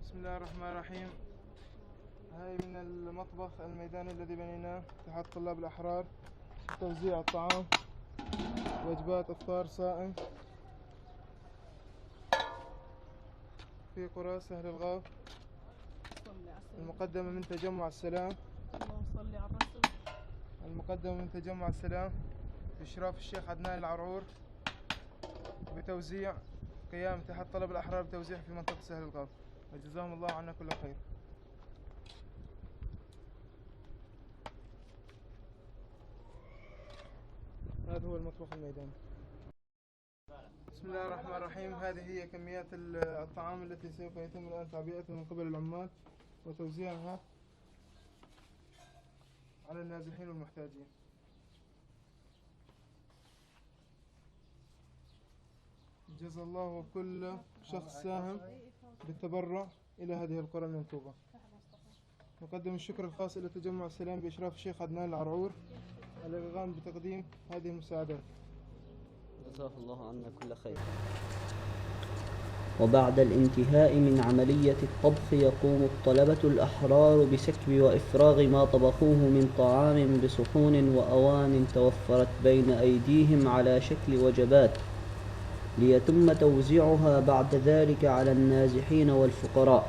بسم الله الرحمن الرحيم. هاي من المطبخ الميداني الذي بنيناه اتحاد طلاب الأحرار توزيع الطعام، وجبات إفطار صائم في قرى سهل الغاف، المقدمة من تجمع السلام. اللهم صل على الرسول. المقدمة من تجمع السلام بإشراف الشيخ عدنان العرعور، بتوزيع قيام اتحاد طلاب الأحرار بتوزيع في منطقة سهل الغاف، وجزاهم الله عنا كل خير. هذا هو المطبخ الميداني. بسم الله الرحمن الرحيم. هذه هي كميات الطعام التي سوف يتم الآن تعبئتها من قبل العمال وتوزيعها على النازحين والمحتاجين. جزا الله كل شخص ساهم بالتبرع إلى هذه القرى المنكوبة. نقدم الشكر الخاص إلى تجمع السلام بإشراف الشيخ عدنان العرعور الذي قام بتقديم هذه المساعدات. جزاه الله عنا كل خير. وبعد الانتهاء من عملية الطبخ يقوم الطلبة الأحرار بسكب وإفراغ ما طبخوه من طعام بصحون وأوان توفرت بين أيديهم على شكل وجبات، ليتم توزيعها بعد ذلك على النازحين والفقراء.